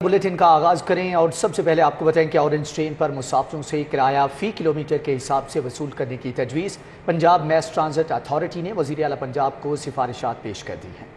Bulletin का आगाज करें और सबसे पहले आपको बताएं कि ऑरेंज ट्रेन पर मुसाफिरों से किराया फी किलोमीटर के हिसाब से वसूल करने की तजवीज़ पंजाब मैस ट्रांजिट अथॉरिटी ने वज़ीर आला पंजाब को सिफारिशात पेश कर दी हैं।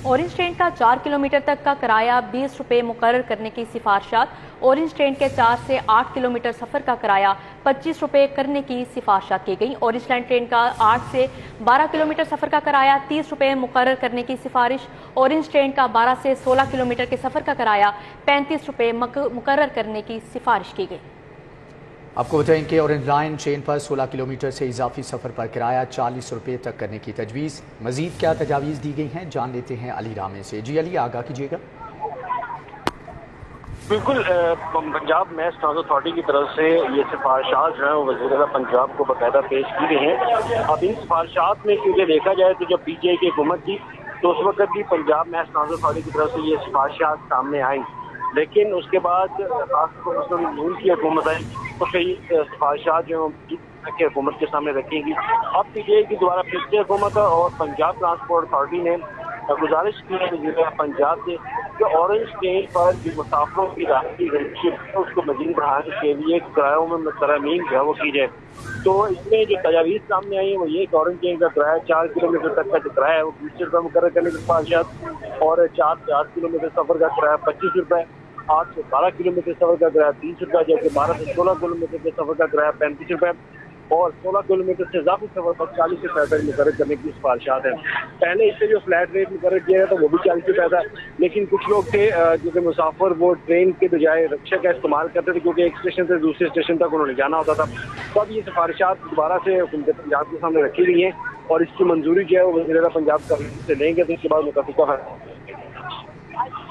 ऑरेंज ट्रेन का 4 किलोमीटर तक का किराया 20 रुपये मुकर्रर करने की सिफारिशात, ऑरेंज ट्रेन के 4 से 8 किलोमीटर सफ़र का किराया 25 रुपये करने की सिफारिशात की गई। ऑरेंज लाइन ट्रेन का 8 से 12 किलोमीटर सफ़र का किराया 30 रुपये मुकर्रर करने की सिफारिश, ऑरेंज ट्रेन का 12 से 16 किलोमीटर के सफ़र का किराया 35 रुपये मुकर्रर करने की सिफारिश की गई। आपको बताएं कि ऑरेंज लाइन ट्रेन पर 16 किलोमीटर से इजाफी सफ़र पर किराया 40 रुपये तक करने की तजवीज़। मज़ीद क्या तजावीज़ दी गई हैं, जान लेते हैं अली रामे से। जी अली, आगाह कीजिएगा। बिल्कुल, पंजाब मैस ट्रांजिट अथॉरिटी की तरफ से ये सिफारिशात जो हैं वो वज़ीर आला पंजाब को बाकायदा पेश की गई हैं। अब इन सिफारिशात में क्योंकि देखा जाए तो जब PTI की हुकूमत थी तो उस वक्त भी पंजाब मैस ट्रांजिट अथॉरिटी की तरफ से ये सिफारिशात सामने आई, लेकिन उसके बाद मुस्लिम लीग की हुकूमत आई तो कई सिफारिशात जो की हुकूमत के सामने रखेंगी। अब PTI की दोबारा फिर से हुकूमत और पंजाब ट्रांसपोर्ट अथॉरिटी ने गुजारिश की है वज़ीर पंजाब से कि ऑरेंज ट्रेन पर जो मुसाफिरों की रास्ती रेटशिप है उसको मज़ीद बढ़ाने के लिए किरायों में तरमीम जो है वो की जाए। तो इसमें जो तजावीज़ सामने आई है वो ये कि ऑरेंज ट्रेन का किराया 4 किलोमीटर तक का जो किराया है वो 20 रुपये मुकर्रर करने की सिफारिशात और 4 से 8 किलोमीटर सफ़र का किराया 25 रुपये, 8 से 12 किलोमीटर सफ़र का किराया 30 रुपये, जबकि 12 से 16 किलोमीटर के सफ़र का किराया 35 रुपये और 16 किलोमीटर से इजाफी सफर पर 40 रुपये तक मुकर्रर करने की सिफारिशात है। पहले इससे जो फ्लैट रेट मुकर्रर किया गया था वो भी 40 रुपये था, लेकिन कुछ लोग थे जो कि मुसाफिर वो ट्रेन के बजाय रिक्शा का इस्तेमाल करते थे क्योंकि एक स्टेशन से दूसरे स्टेशन तक उन्होंने जाना होता था। तो अब ये सिफारिशात दोबारा से हुकूमत पंजाब के सामने रखी गई हैं और इसकी मंजूरी जो है वो वज़ीर आला पंजाब का से लेंगे तो इसके बाद मुतफ़िक़ा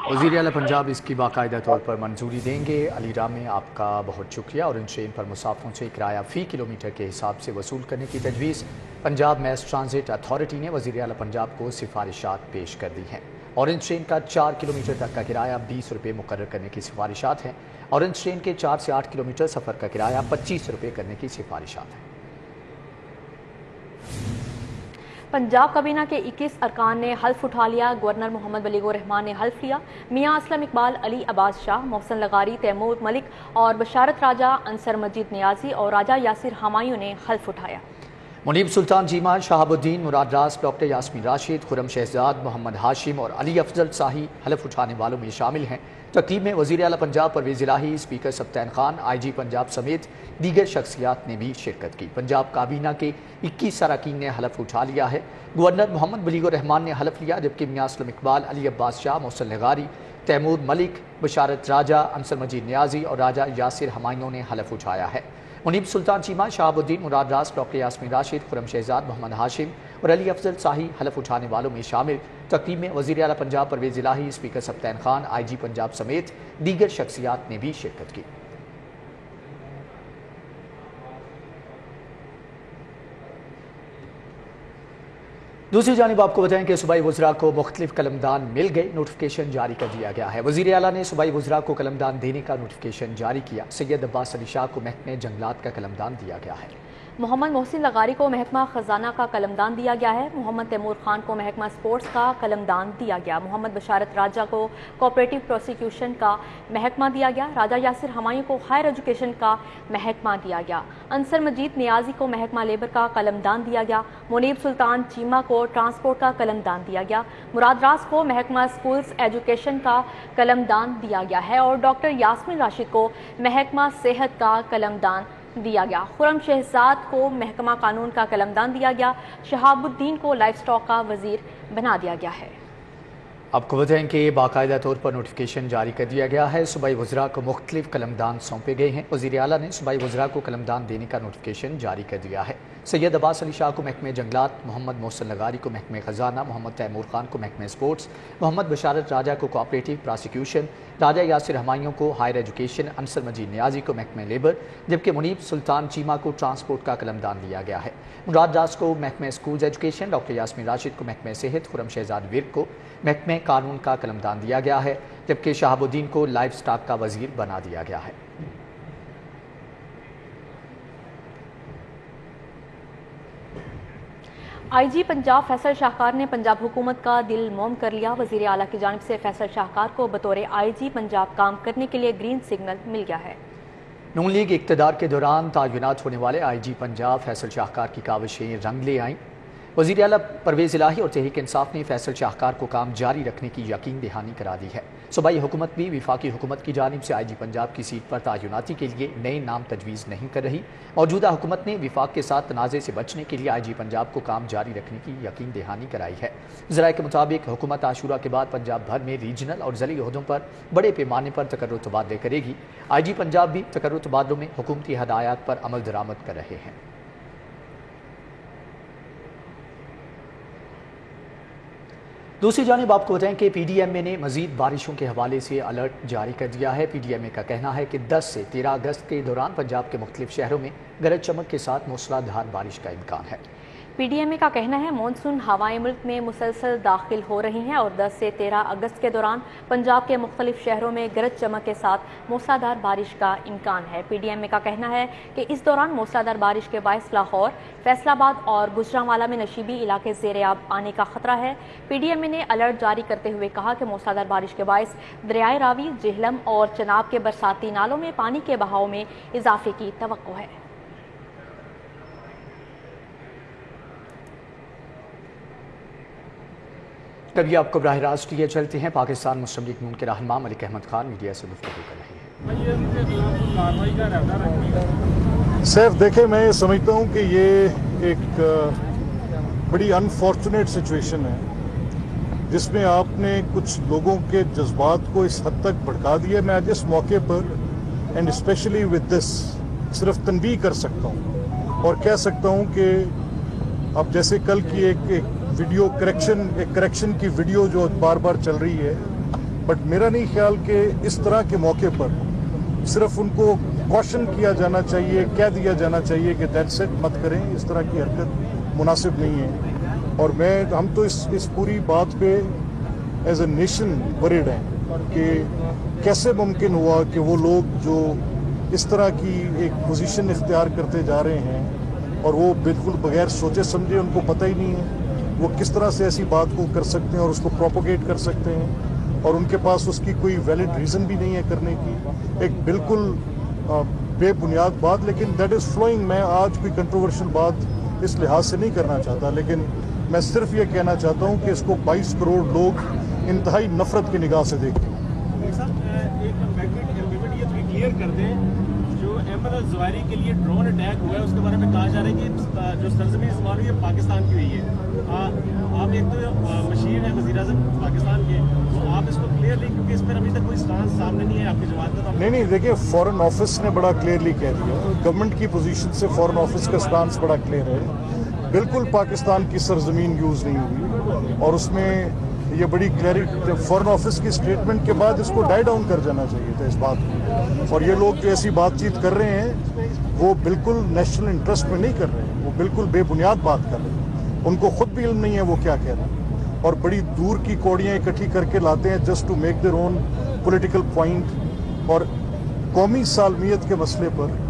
वज़ीर आला पंजाब इसकी बाकायदा तौर पर मंजूरी देंगे। अली रामे, आपका बहुत शुक्रिया। और इन ट्रेन पर मुसाफिरों से किराया फ़ी किलोमीटर के हिसाब से वसूल करने की तजवीज़ पंजाब मैस ट्रांजिट अथॉरिटी ने वज़ीर आला पंजाब को सिफारिशात पेश कर दी हैं। ऑरेंज ट्रेन का 4 किलोमीटर तक का किराया 20 रुपये मुकर्रर करने की सिफारिशात हैं। ऑरेंज ट्रेन के 4 से 8 किलोमीटर सफ़र का किराया 25 रुपये करने की सिफारिशात हैं। पंजाब काबीना के 21 अरकान ने हल्फ उठा लिया। गवर्नर मोहम्मद बलीगुर रहमान ने हल्फ लिया। मियां असलम इकबाल, अली अब्बास शाह, मोहसिन लगारी, तैमूर मलिक और बशारत राजा, अंसर मजीद नियाजी और राजा यासिर हमायूं ने हल्फ उठाया। मुनीब सुल्तान चीमा, शहाबुद्दीन मुराद रास, डॉक्टर यास्मीन राशिद, खुरम शहजाद, मोहम्मद हाशिम और अली अफजल शाही हल्फ उठाने वालों में शामिल हैं। तकरीब में वज़ीर आला पंजाब परवेज़ इलाही, स्पीकर सब्तैन खान, IG पंजाब समेत दीगर शख्सियात ने भी शिरकत की। पंजाब काबीना के 21 अरकान ने हल्फ उठा लिया है। गवर्नर मोहम्मद बलीगुर रहमान ने हल्फ लिया, जबकि मियां असलम इकबाल, अली अब्बास शाह, मोहसिन लगारी, तैमूर मलिक, बशारत राजा, अंसर मजीद नियाजी और राजा यासिर हमायूं ने हल्फ उठाया है। मुनीब सुल्तान चीमा, शहाबुद्दीन मुराद रास, डॉक्टर यास्मीन राशिद, खुरम शहजाद, मोहम्मद हाशिम और अली अफजल शाही हल्फ उठाने वालों में शामिल। तकरीब में वज़ीर आला पंजाब परवेज़ इलाही, स्पीकर सब्तैन खान, IG पंजाब समेत दीगर शख्सियात ने भी शिरकत की। दूसरी जानिब आपको बताएं कि सूबाई वज़रा को मुख्तलिफ कलमदान मिल गए, नोटिफिकेशन जारी कर दिया गया है। वज़ीर आला ने सूबाई वज़रा को कलमदान देने का नोटिफिकेशन जारी किया। सैयद अब्बास अली शाह को महकमे जंगलात का कलमदान दिया गया है। मोहम्मद मोहसिन लगारी को महकमा खजाना का कलमदान दिया गया है। मोहम्मद तैमूर खान को महकमा स्पोर्ट्स का कलमदान दिया गया। मोहम्मद बशारत राजा को कोऑपरेटिव प्रोसिक्यूशन का महकमा दिया गया। राजा यासिर हमायूं को हायर एजुकेशन का महकमा दिया गया। अंसर मजीद नियाजी को महकमा लेबर का कलमदान दिया गया। मुनीब सुल्तान चीमा को ट्रांसपोर्ट का कलमदान दिया गया। मुराद रास को महकमा स्कूल्स एजुकेशन का कलमदान दिया गया है और डॉक्टर यास्मीन राशिद को महकमा सेहत का कलमदान दिया गया। खुरम शहजाद को महकमा कानून का कलमदान दिया गया। शहाबुद्दीन को लाइफ स्टॉक का वजीर बना दिया गया है। आपको बताएं कि बाकायदा तौर पर नोटिफिकेशन जारी कर दिया गया है। सूबाई वज़रा को मुख्तलिफ कलमदान सौंपे गए हैं। वज़ीर आला ने सूबाई वज़रा को कलमदान देने का नोटिफिकेशन जारी कर दिया है। सैयद अब्बास अली शाह को महकमे जंगलात, मोहम्मद मोहसिन लगारी को महकमे खजाना, मोहम्मद तैमूर खान को महकमे स्पोर्ट्स, मोहम्मद बशारत राजा को कोऑपरेटिव प्रोसिक्यूशन, राजा यासिर हमायूं को हायर एजुकेशन, अंसर मजीद नियाजी को महकमे लेबर, जबकि मुनीब सुल्तान चीमा को ट्रांसपोर्ट का कलमदान दिया गया है। मुराद रास को महकमे schools education, doctor Yasmin Rashid को महकमे सेहत, खुरम शहजाद विर्क को महकमे कानून का कलमदान दिया गया है, जबकि शहाबुद्दीन को लाइफ स्टॉक का वजीर बना दिया गया है। आई जी पंजाब फैसल शाहकार ने पंजाब हुकूमत का दिल मोम कर लिया। वज़ीर आला की जानिब से फैसल शाहकार को बतौर IG पंजाब काम करने के लिए ग्रीन सिग्नल मिल गया है। नून लीग इक़्तिदार के दौरान तैनात होने वाले IG पंजाब फैसल शाहकार की काविशें रंग ले आईं। वज़ीर आला परवेज़ इलाही और तहरीक इंसाफ ने फैसल शाहकार को काम जारी रखने की यकीन दहानी करा दी है। सूबाई हुकूमत भी वफाकी हुकूमत की जानिब से IG पंजाब की सीट पर तैनाती के लिए नए नाम तजवीज़ नहीं कर रही। मौजूदा हुकूमत ने वफाक के साथ तनाज़े से बचने के लिए IG पंजाब को काम जारी रखने की यकीन दहानी कराई है। ज़राए के मुताबिक हुकूमत आशूरा के बाद पंजाब भर में रीजनल और ज़िली ओहदों पर बड़े पैमाने पर तकर्रुर तबादले करेगी। IG पंजाब भी तकर्रुर तबादलों में हुकूमती हदायत पर अमल दरामद कर रहे हैं। दूसरी जानिब आपको बताएं कि PDMA ने मजीद बारिशों के हवाले से अलर्ट जारी कर दिया है। PDMA का कहना है कि 10 से 13 अगस्त के दौरान पंजाब के मुख्तलिफ शहरों में गरज चमक के साथ मूसलाधार बारिश का इम्कान है। PDMA का कहना है मानसून हवाएं मुल्क में मुसलसल दाखिल हो रही हैं और 10 से 13 अगस्त के दौरान पंजाब के मुख्तलिफ शहरों में गरज चमक के साथ मूसलाधार बारिश का इम्कान है। PDMA का कहना है कि इस दौरान मूसलाधार बारिश के बायस लाहौर, फैसलाबाद और गुजरांवाला में नशीबी इलाके ज़ेर-ए-आब आने का खतरा है। PDMA ने अलर्ट जारी करते हुए कहा कि मूसलाधार बारिश के बायस दरियाए रावी, जेहलम और चनाब के बरसाती नालों में पानी के बहाव में इजाफे की तवक्को है। कभी आपको बराह रास्त लिए चलते हैं। पाकिस्तान मुस्लिम लीग नून के रहनुमा मलिक अहमद खान मीडिया से गुफ्तगू कर रहे हैं। सैफ देखे, मैं समझता हूँ कि ये एक बड़ी अनफॉर्चुनेट सिचुएशन है जिसमें आपने कुछ लोगों के जज्बात को इस हद तक भड़का दिया। मैं आज इस मौके पर एंड स्पेशली विद दिस सिर्फ तनबीह कर सकता हूँ और कह सकता हूँ कि अब जैसे कल की एक वीडियो करेक्शन की वीडियो जो बार बार चल रही है, बट मेरा नहीं ख्याल कि इस तरह के मौके पर सिर्फ उनको कॉशन किया जाना चाहिए, कह दिया जाना चाहिए कि दैट्स इट, मत करें, इस तरह की हरकत मुनासिब नहीं है। और हम तो इस पूरी बात पे एज ए नेशन वरीड हैं कि कैसे मुमकिन हुआ कि वो लोग जो इस तरह की एक पोजीशन इख्तियार करते जा रहे हैं और वो बिल्कुल बगैर सोचे समझे, उनको पता ही नहीं है वो किस तरह से ऐसी बात को कर सकते हैं और उसको प्रोपोगेट कर सकते हैं, और उनके पास उसकी कोई वैलिड रीज़न भी नहीं है करने की। एक बिल्कुल बेबुनियाद बात, लेकिन दैट इज़ फ्लोइंग। मैं आज कोई कंट्रोवर्शियल बात इस लिहाज से नहीं करना चाहता, लेकिन मैं सिर्फ ये कहना चाहता हूँ कि इसको 22 करोड़ लोग इंतहाई नफरत की निगाह से देखते हैं। क्लियर कर दें, जो अहमद अल-ज़वाहिरी के लिए ड्रोन अटैक हुआ है उसके बारे में कहा जा रहा है कि जो सरजमीन इस्तेमाल हुई है पाकिस्तान की हुई है। आप एक तो मशीर है वज़ीर-ए-आज़म पाकिस्तान के, तो आप इसको क्लियरली, क्योंकि इस पर अभी तक कोई स्टांस सामने नहीं है आपकी जवाब का। नहीं, देखिए, फॉरेन ऑफिस ने बड़ा क्लियरली कह दिया, गवर्नमेंट की पोजीशन से फॉरेन ऑफिस का स्टांस बड़ा क्लियर है। बिल्कुल पाकिस्तान की सरजमीन यूज़ नहीं हुई और उसमें ये बड़ी क्लैरिटी फॉरेन ऑफिस की स्टेटमेंट के बाद इसको डाई डाउन कर जाना चाहिए था इस बात को। और ये लोग जो ऐसी बातचीत कर रहे हैं वो बिल्कुल नेशनल इंटरेस्ट में नहीं कर रहे हैं, वो बिल्कुल बेबुनियाद बात कर रहे हैं। उनको खुद भी इल्म नहीं है वो क्या कह रहे हैं और बड़ी दूर की कौड़ियाँ इकट्ठी करके लाते हैं just to make their own political point. और कौमी सालमियत के मसले पर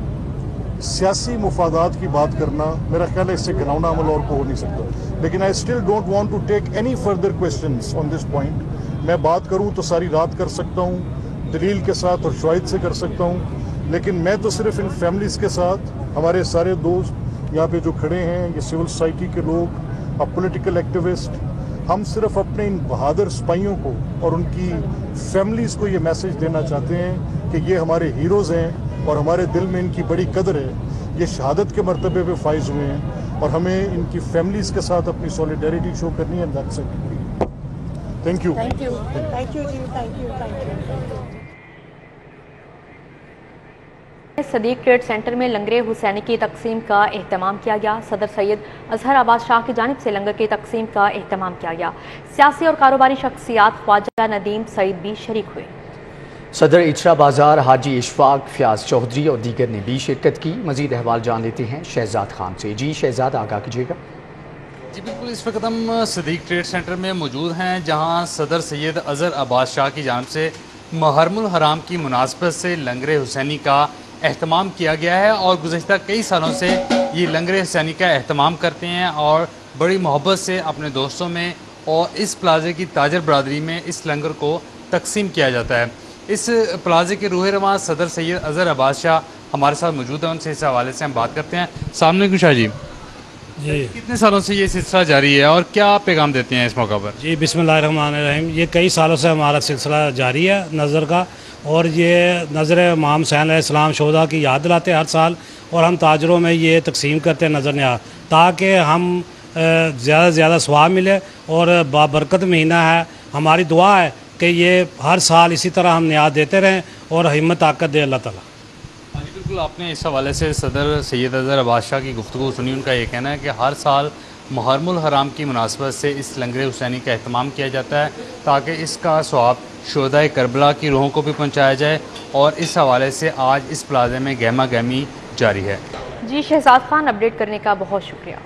सियासी मुफादात की बात करना, मेरा ख्याल है इससे घिनौना अमल और को हो नहीं सकता। लेकिन I still don't want to take any further questions on this point. मैं बात करूं तो सारी रात कर सकता हूं, दलील के साथ और शवाहिद से कर सकता हूं, लेकिन मैं तो सिर्फ इन फैमिलीज़ के साथ, हमारे सारे दोस्त यहाँ पे जो खड़े हैं, ये सिविल सोसाइटी के लोग, अब पॉलिटिकल एक्टिविस्ट, हम सिर्फ अपने इन बहादुर सिपाहियों को और उनकी फैमिलीज़ को ये मैसेज देना चाहते हैं कि ये हमारे हीरोज़ हैं और हमारे दिल में इनकी बड़ी कदर है। ये शहादत के मर्तबे पे फाइज हुए हैं और हमें इनकी फैमिलीज़ के साथ अपनी सॉलिडेरिटी शो करनी है। That's it. Thank you. Thank you जी, thank you. Sadiq trade centre में लंगर हुसैनी की तकसीम का एहतमाम किया गया। सदर सैयद अजहर अब्बास शाह की जानिब से लंगर की तकसीम का एहतमाम किया गया। सियासी और कारोबारी शख्सियात ख्वाजा नदीम सईद भी शरीक हुए। सदर इचरा बाजार हाजी इशफाक फ्याज चौधरी और दीगर ने भी शिरकत की। मजीद अहवाल जान लेते हैं शहजाद खान से। जी शहजाद, आगाह कीजिएगा। जी बिल्कुल, इस वक्त हम सदीक ट्रेड सेंटर में मौजूद हैं जहां सदर सैयद अजहर अब्बास शाह की जानिब से मुहर्रमुल हराम की मुनासबत से लंगर हुसैनी का एहतमाम किया गया है और गुज़श्ता कई सालों से یہ لنگر حسینی کا اہتمام کرتے ہیں اور بڑی محبت سے اپنے دوستوں میں اور اس پلازے کی تاجر برادری میں اس لنگر کو تقسیم کیا جاتا ہے۔ اس پلازے کے روح رواں صدر سید اظہر عباس شاہ ہمارے ساتھ موجود ہیں، ان سے اس حوالے سے ہم بات کرتے ہیں۔ السلام علیکم شاہ جی، کتنے سالوں سے یہ سلسلہ جاری ہے اور کیا پیغام دیتے ہیں اس موقع پر؟ جی بسم اللہ الرحمن الرحیم، یہ کئی سالوں سے ہمارا سلسلہ جاری ہے نظر کا، اور یہ نظر امام حسین علیہ السلام شہداء کی یاد دلاتے ہیں ہر سال، اور ہم تاجروں میں یہ تقسیم کرتے ہیں نظر نیاز، تاکہ ہم زیادہ سے زیادہ ثواب ملے، اور بابرکت مہینہ ہے۔ ہماری دعا ہے کہ یہ ہر سال اسی طرح ہم نیاز دیتے رہیں اور ہمت طاقت دے اللہ تعالیٰ۔ بالکل، آپ نے اس حوالے سے صدر سید اظہر عباس شاہ کی گفتگو سنی۔ ان کا یہ کہنا ہے کہ ہر سال محرم الحرام کی مناسبت سے اس لنگر حسینی کا اہتمام کیا جاتا ہے تاکہ اس کا ثواب شہداء کربلا کی روحوں کو بھی پہنچایا جائے، اور اس حوالے سے آج اس پلازے میں گہما گہمی جاری ہے۔ جی شہزاد خان، اپڈیٹ کرنے کا بہت شکریہ۔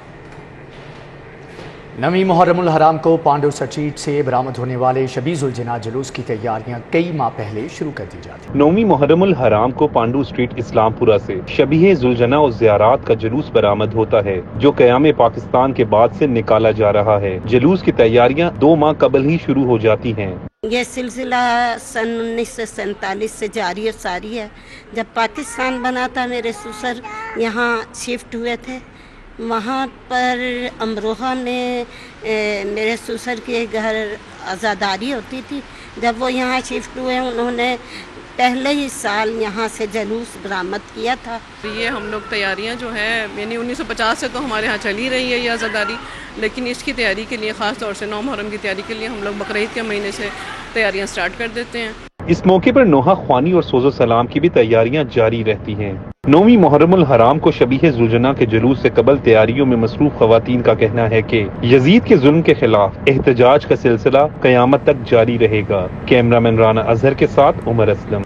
نویں محرم الحرام کو پانڈو سٹریٹ سے برآمد ہونے والے شبیہ ذوالجناح جلوس کی تیاریاں کئی ماہ پہلے شروع کر دی جاتی ہیں۔ نویں محرم الحرام کو پانڈو سٹریٹ اسلام پورہ سے شبیہ ذوالجناح اور زیارات کا جلوس برآمد ہوتا ہے، جو قیام پاکستان کے بعد سے نکالا جا رہا ہے۔ جلوس کی تیاریاں 2 ماہ قبل ہی شروع ہو جاتی ہیں۔ یہ سلسلہ سن 1947 سے جاری اور ساری ہے۔ جب پاکستان بنا تھا میرے سسر یہاں شفٹ ہوئے تھے، وہاں پر امروہہ نے میرے سسر کے گھر عزاداری ہوتی تھی، جب وہ یہاں شفٹ ہوئے انہوں نے پہلے ہی سال یہاں سے جلوس برآمد کیا تھا۔ یہ ہم لوگ تیاریاں جو ہیں یعنی 1950 سے تو ہمارے ہاں چلی رہی ہے یہ عزاداری، لیکن اس کی تیاری کے لیے خاص طور سے 9 محرم کی تیاری کے لیے ہم لوگ بقرعید کے مہینے سے تیاریاں سٹارٹ کر دیتے ہیں۔ اس موقع پر نوحہ خوانی اور سوز و سلام کی بھی تیاریاں جاری رہتی ہیں۔ نویں محرم الحرام کو شبیہ ذوالجناح کے جلوس سے قبل تیاریوں میں مصروف خواتین کا کہنا ہے کہ یزید کے ظلم کے خلاف احتجاج کا سلسلہ قیامت تک جاری رہے گا۔ کیمرامین رانا اظہر کے ساتھ عمر اسلم۔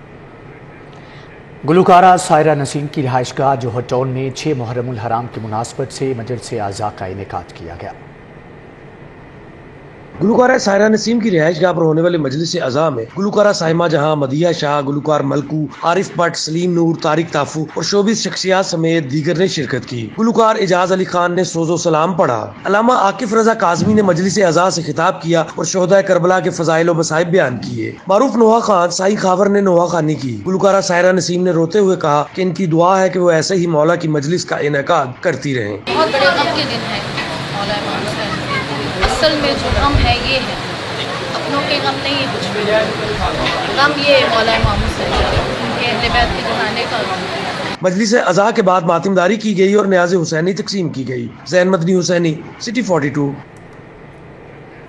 گلوکارہ سائرہ نسیم کی رہائش گاہ جوہر ٹاؤن میں 6 محرم الحرام کی مناسبت سے مجلس اعضاء کا انعقاد کیا گیا۔ گلوکارہ سائرہ نسیم کی رہائش گاہ پر ہونے والے مجلس اعضاء میں گلوکارہ سائمہ جہاں، مدیحہ شاہ، گلوکار ملکو، عارف بٹ، سلیم نور، طارق تافو اور شوبز شخصیات سمیت دیگر نے شرکت کی۔ گلوکار اعجاز علی خان نے سوز و سلام پڑھا۔ علامہ عاقف رضا کاظمی نے مجلس اعضاء سے خطاب کیا اور شہداء کربلا کے فضائل و مصائب بیان کیے۔ معروف نوحہ خان سائی خاور نے نوحہ خانی کی۔ گلوکارہ سائرہ نسیم نے روتے ہوئے کہا کہ ان کی دعا ہے کہ وہ ایسے ہی مولا کی مجلس کا انعقاد کرتی رہیں۔ بہت بڑے غم کے دن ہے مولا امام حسین، اصل میں جو غم ہے یہ ہے، اپنوں کے غم نہیں کچھ بھی، غم یہ مولا امام حسین ان کے اہل بیت کے جلانے کا غم ہے۔ مجلس اعضاء کے بعد ماتمداری کی گئی اور نیاز حسینی تقسیم کی گئی۔ زین مدنی حسینی، سٹی 42۔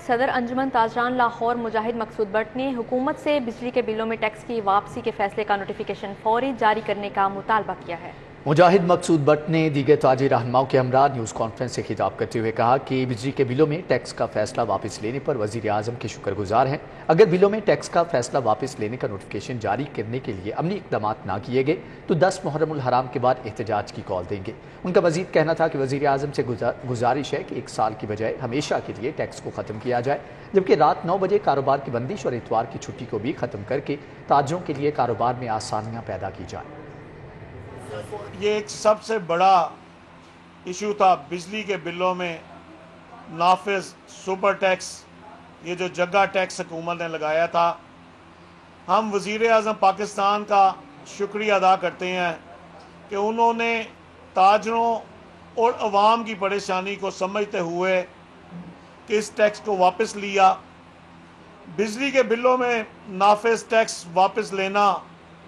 صدر انجمن تاجران لاہور مجاہد مقصود بٹ نے حکومت سے بجلی کے بلوں میں ٹیکس کی واپسی کے فیصلے کا نوٹیفیکیشن فوری جاری کرنے کا مطالبہ کیا ہے۔ مجاہد مقصود بٹ نے دیگر تاجر رہنماؤں کے ہمراہ نیوز کانفرنس سے خطاب کرتے ہوئے کہا کہ بجلی کے بلوں میں ٹیکس کا فیصلہ واپس لینے پر وزیر اعظم کے شکر گزار ہیں۔ اگر بلوں میں ٹیکس کا فیصلہ واپس لینے کا نوٹیفیکیشن جاری کرنے کے لیے عملی اقدامات نہ کیے گئے تو 10 محرم الحرام کے بعد احتجاج کی کال دیں گے۔ ان کا مزید کہنا تھا کہ وزیر اعظم سے گزارش ہے کہ 1 سال کی بجائے ہمیشہ کے لیے ٹیکس کو ختم کیا جائے، جبکہ رات 9 بجے کاروبار کی بندش اور اتوار کی چھٹی کو بھی ختم کر کے تاجروں کے لیے کاروبار میں آسانیاں پیدا کی جائیں۔ یہ ایک سب سے بڑا ایشو تھا بجلی کے بلوں میں نافذ سپر ٹیکس، یہ جو جگہ ٹیکس حکومت نے لگایا تھا۔ ہم وزیر اعظم پاکستان کا شکریہ ادا کرتے ہیں کہ انہوں نے تاجروں اور عوام کی پریشانی کو سمجھتے ہوئے کہ اس ٹیکس کو واپس لیا۔ بجلی کے بلوں میں نافذ ٹیکس واپس لینا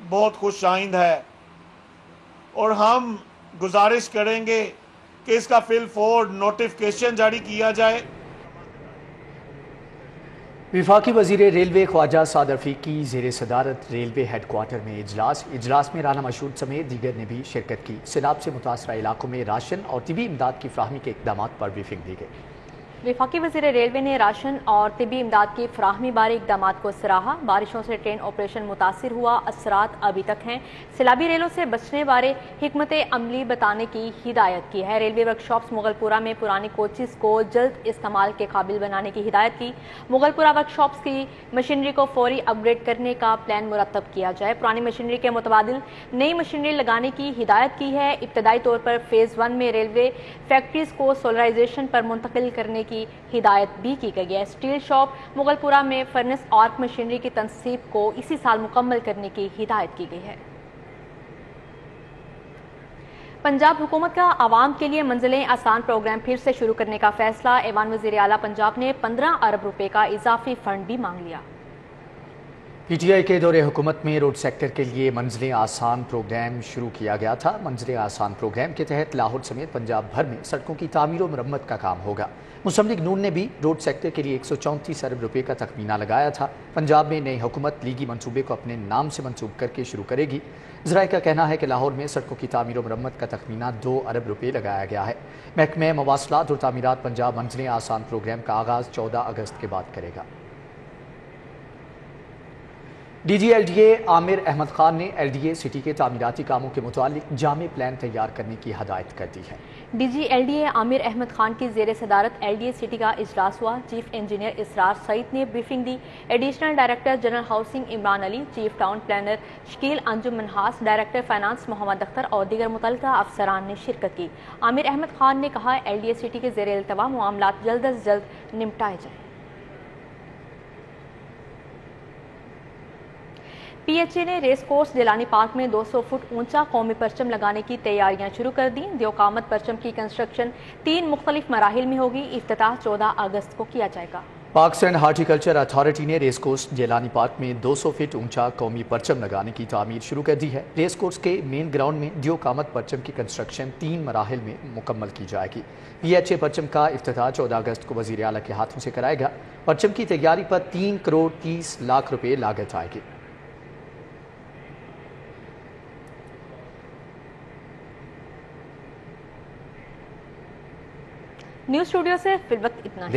بہت خوش آئند ہے، اور ہم گزارش کریں گے کہ اس کا فی الفور نوٹیفیکیشن جاری کیا جائے۔ وفاقی وزیر ریلوے خواجہ سعد رفیق کی زیر صدارت ریلوے ہیڈ کوارٹر میں اجلاس میں رانا مشہود سمیت دیگر نے بھی شرکت کی۔ سیلاب سے متاثرہ علاقوں میں راشن اور طبی امداد کی فراہمی کے اقدامات پر بریفنگ دی گئی۔ वफाकी वज़ीर रेलवे ने राशन और तिबी इमदाद की फराहमी बारे इकदाम को सराहा। बारिशों से ट्रेन ऑपरेशन मुतासिर हुआ, असरात अभी तक हैं। सैलाबी रेलों से बचने बारे हिकमत अमली बताने की हिदायत की है। रेलवे वर्कशॉप्स मुगलपुरा में पुरानी कोचेस को जल्द इस्तेमाल के काबिल बनाने की हिदायत की। मुगलपुरा वर्कशॉप्स की मशीनरी को फौरी अपग्रेड करने का प्लान मुरतब किया जाए। पुरानी मशीनरी के मुतबादिल नई मशीनरी लगाने की हिदायत की है। इब्तदाई तौर पर फेज़ 1 में रेलवे फैक्ट्रीज को सोलराइजेशन पर मुंतकिल करने की हिदायत भी की गई है। स्टील शॉप मुगलपुरा में फर्नेस आर्क मशीनरी की तनसीब को इसी साल मुकम्मल करने की हिदायत की गई है। पंजाब हुकूमत का आवाम के लिए मंजिलें आसान प्रोग्राम फिर से शुरू करने का फैसला। ऐवान वज़ीर आला पंजाब ने 15 अरब रुपए का इजाफी फंड भी मांग लिया। PTI के दौरे हुकूमत में रोड सेक्टर के लिए मंजिलें आसान प्रोग्राम शुरू किया गया था। मंजिलें आसान प्रोग्राम के तहत लाहौर समेत पंजाब भर में सड़कों की तामीर और मरम्मत का काम होगा। मुस्लिम लीग नून ने भी रोड सेक्टर के लिए 134 अरब रुपए का तखमीना लगाया था। पंजाब में नई हुकूमत लीगी मंसूबे को अपने नाम से मंसूब करके शुरू करेगी। ज़राए का कहना है कि लाहौर में सड़कों की तामीर और मरम्मत का तखमीना 2 अरब रुपए लगाया गया है। महकमे मवासलात और तामीरात पंजाब मंजिलें आसान प्रोग्राम का आगाज़ 14 अगस्त के बाद करेगा। DG LDA आमिर अहमद खान ने LDA सिटी के तामीराती कामों के मुतालिक जामे प्लान तैयार करने की हदायत कर दी है। DG LDA आमिर अहमद खान की ज़ेर सदारत LDA सिटी का इजलास हुआ। चीफ इंजीनियर इसरार सईद ने ब्रीफिंग दी। Additional director general housing Imran Ali, chief town planner Shakeel Anjum Manhas, director finance Mohammad Akhtar और दीगर मुतल्लिका अफसरान ने शिरकत की। आमिर अहमद खान ने कहा LDA सिटी के ज़ेर इल्तवा मामलात जल्द अज जल्द निपटाए जाएँ। PHA ने रेस कोर्स जिलानी पार्क में 200 फुट ऊंचा कौमी परचम लगाने की तैयारियां शुरू कर दी। दियोकामत परचम की कंस्ट्रक्शन 3 मुख्तलिफ मराहिल में होगी। इफ्तिताह 14 अगस्त को किया जाएगा। पार्क्स एंड हार्टिकल्चर अथॉरिटी ने रेस कोर्स जेलानी पार्क में 200 फीट ऊंचा कौमी परचम लगाने की तामीर शुरू कर दी है। रेस कोर्स के मेन ग्राउंड में दियोकामत परचम की कंस्ट्रक्शन 3 मराहिल में मुकम्मल की जाएगी। PHA परचम का इफ्तिताह 14 अगस्त को वज़ीर आला के हाथों से कराएगा। परचम की तैयारी पर 3 करोड़ 30 लाख रुपए लागत आएगी। न्यूज़ स्टूडियो से फिल वक्त इतना है।